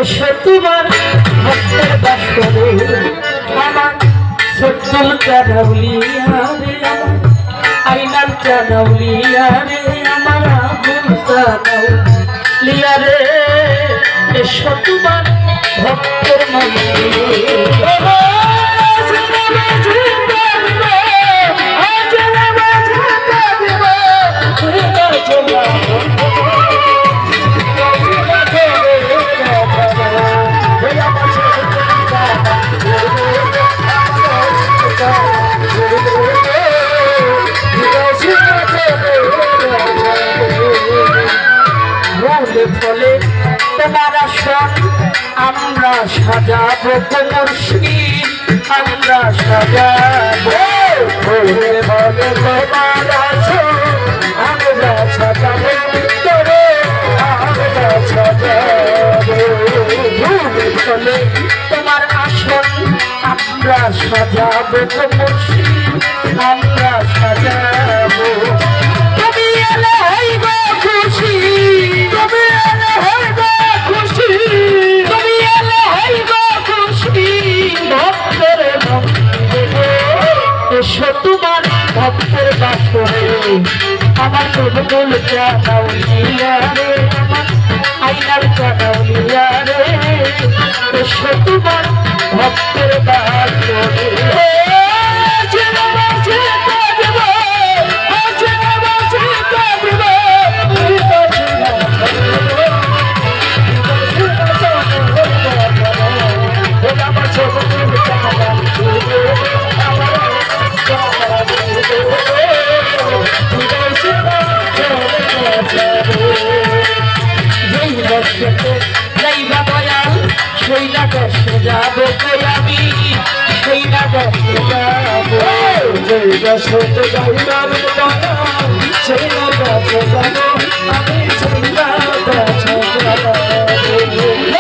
এসো তোমার ভক্তের বাসরে আমার সত্যল চাঁদাউলিয়া রে আমার আইনাল চাঁদাউলিয়া রে আমার আগুন চাঁদাউলিয়া রে এসো তোমার ভক্তের মন্দিরে ফলে তোমার আসন আমরা সাজাবো মুর্শিদ আমরা সাজাবো বলে বলে তোমার আসন আমরা সাজাবো তোরে আমরা সাজাবো ফলে তোমার আসন আমরা সাজাবো মুর্শিদ আমরা সাজাবো তুমি এলে হইব খুশি তুমি এলে হইব খুশি তুমি এলে হইব খুশি ভক্তের মন্দিরে এসো তোমার ভক্তের বাসরে আমার টুটুল চাঁদাউলিয়া রে আমার আইনার চাঁদাউলিয়া রে এসো তোমার ভক্তের বাসরে সত্যি যাইবার সেই গাছে যাবো আমি সেই গাছে যাবো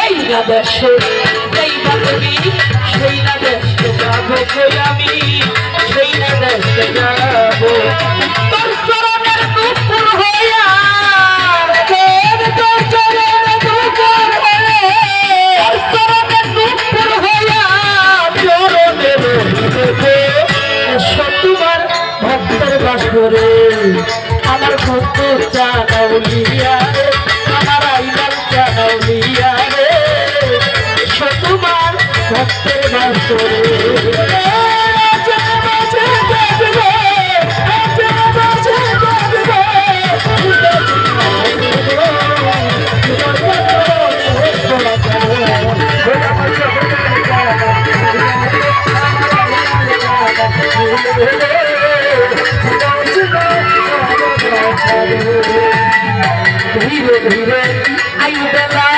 এই না দেশে যাইবা তুমি সেই না দেশে যাবো আমি সেই না দেশে যাবো তোর চরণের দুপুর হইয়া তোর চরণের দুপুর হয়ে তোর চরণের দুপুর হইয়া চরণের ভক্তের বাসরে আমার ভক্ত চাঁদাউলিয়া রে আমার আইনাল চাঁদাউলিয়া রে তোমার ভক্তের বাসরে ধীরে ধীরে আইবেলা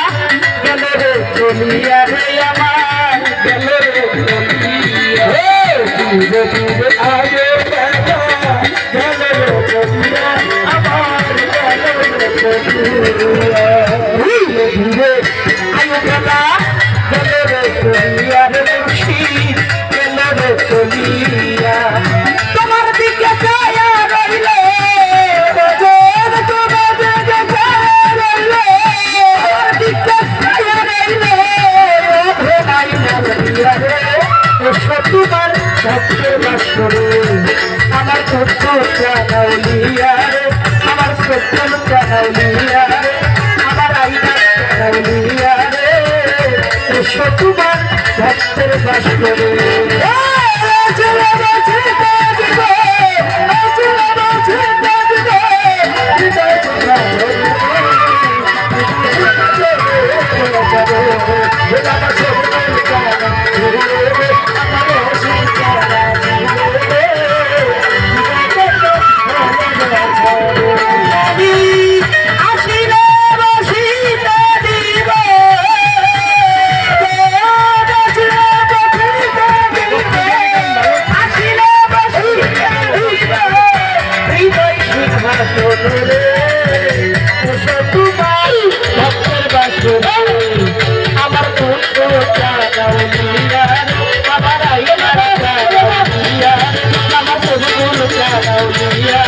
গেল রে চলিয়া রে আমার গেল রে চলিয়া ধীরে ধীরে আগে গেল রে চলিয়া আমার গেল রে চলিয়া ধীরে ধীরে আইবেলা গেল রে চলিয়া রে মুর্শিদ গেল রে চলিয়া তোমার দিকে ছায়া রইলে তোমার ভক্তের বাসরে আমার সত্য চাঁদাউলিয়া রে আমার সত্য চাঁদাউলিয়া রে আমার আইনার চাঁদাউলিয়া রে এসো তোমার ভক্তের বাসরে আমার পুত্র চাঁদাউলিয়া আমার আইনার চাঁদাউলিয়া আমার পুত্র চাঁদাউলিয়া